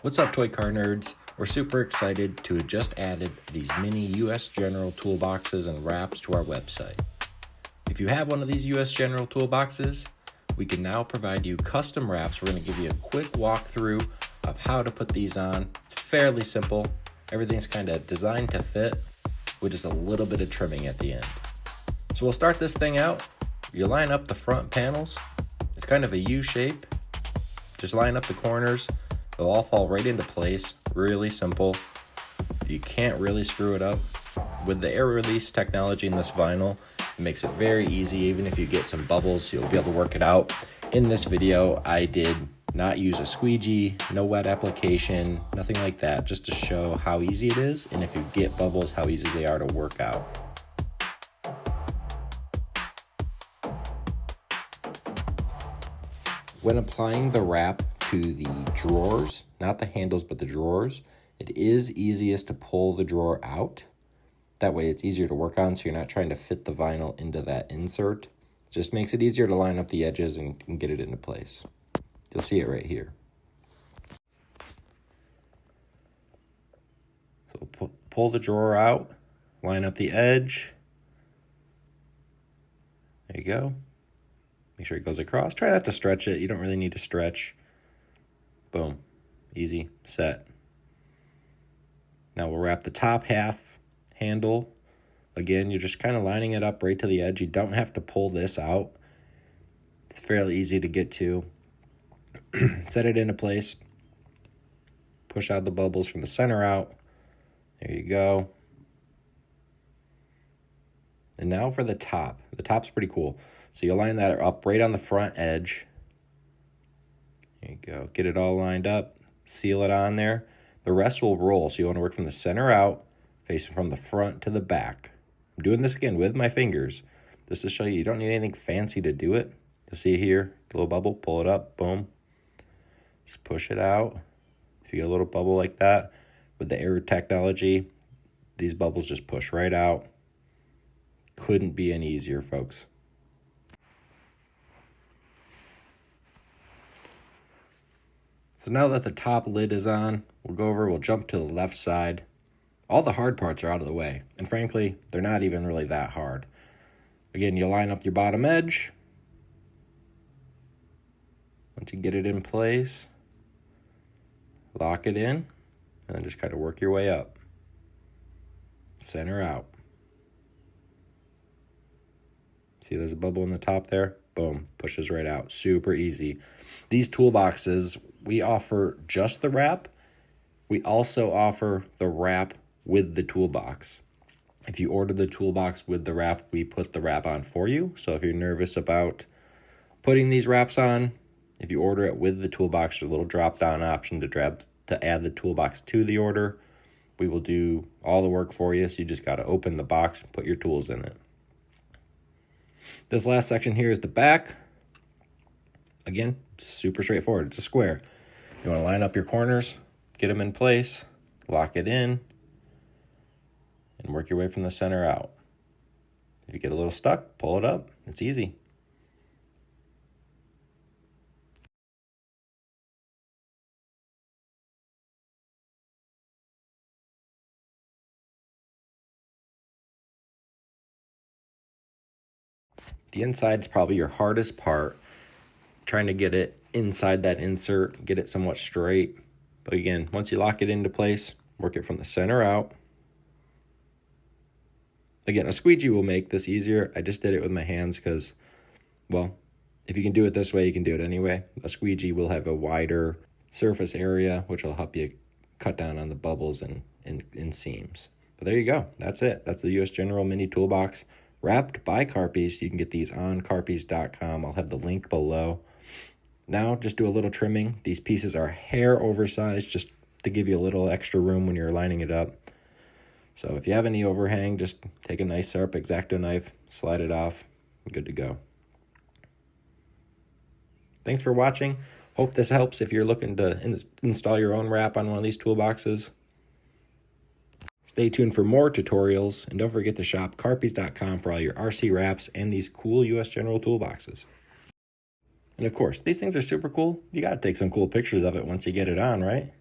What's up, toy car nerds? We're super excited to have just added these mini US General toolboxes and wraps to our website. If you have one of these US General toolboxes, we can now provide you custom wraps. We're going to give you a quick walkthrough of how to put these on. It's fairly simple. Everything's kind of designed to fit with just a little bit of trimming at the end. So we'll start this thing out. You line up the front panels. It's kind of a U shape. Just line up the corners. They'll all fall right into place. Really simple. You can't really screw it up. With the air release technology in this vinyl, it makes it very easy. Even if you get some bubbles, you'll be able to work it out. In this video, I did not use a squeegee, no wet application, nothing like that, just to show how easy it is, and if you get bubbles, how easy they are to work out. When applying the wrap to the drawers, not the handles, but the drawers, it is easiest to pull the drawer out. That way it's easier to work on, so you're not trying to fit the vinyl into that insert. Just makes it easier to line up the edges and get it into place. You'll see it right here. So pull the drawer out, line up the edge. There you go. Make sure it goes across. Try not to stretch it. You don't really need to stretch. Boom. Easy. Set. Now we'll wrap the top half handle. Again, you're just kind of lining it up right to the edge. You don't have to pull this out. It's fairly easy to get to. Set it into place. Push out the bubbles from the center out. There you go. And now for the top. The top's pretty cool. So you line that up right on the front edge. There you go. Get it all lined up. Seal it on there. The rest will roll. So you want to work from the center out, facing from the front to the back. I'm doing this again with my fingers, just to show you don't need anything fancy to do it. You'll see here, the little bubble, pull it up, boom. Just push it out. If you get a little bubble like that, with the air technology, these bubbles just push right out. Couldn't be any easier, folks. So now that the top lid is on, we'll jump to the left side. All the hard parts are out of the way, and frankly, they're not even really that hard. Again, you line up your bottom edge. Once you get it in place, lock it in, and then just kind of work your way up. Center out. See there's a bubble in the top there? Boom, pushes right out. Super easy. These toolboxes, we offer just the wrap. We also offer the wrap with the toolbox. If you order the toolbox with the wrap, we put the wrap on for you. So if you're nervous about putting these wraps on, if you order it with the toolbox, there's a little drop-down option to add the toolbox to the order. We will do all the work for you, so you just got to open the box and put your tools in it. This last section here is the back. Again, super straightforward. It's a square. You want to line up your corners, get them in place, lock it in, and work your way from the center out. If you get a little stuck, pull it up. It's easy. The inside's probably your hardest part, trying to get it inside that insert, get it somewhat straight. But again, once you lock it into place, work it from the center out. Again, a squeegee will make this easier. I just did it with my hands because, well, if you can do it this way, you can do it anyway. A squeegee will have a wider surface area, which will help you cut down on the bubbles and seams. But there you go. That's it. That's the US General Mini Toolbox, wrapped by Carpy. You can get these on carpys.com. I'll have the link below. Now, just do a little trimming. These pieces are hair oversized, just to give you a little extra room when you're lining it up. So if you have any overhang, just take a nice sharp X-Acto knife, slide it off, good to go. Thanks for watching. Hope this helps if you're looking to install your own wrap on one of these toolboxes. Stay tuned for more tutorials, and don't forget to shop carpys.com for all your RC wraps and these cool US General toolboxes. And of course, these things are super cool. You got to take some cool pictures of it once you get it on, right?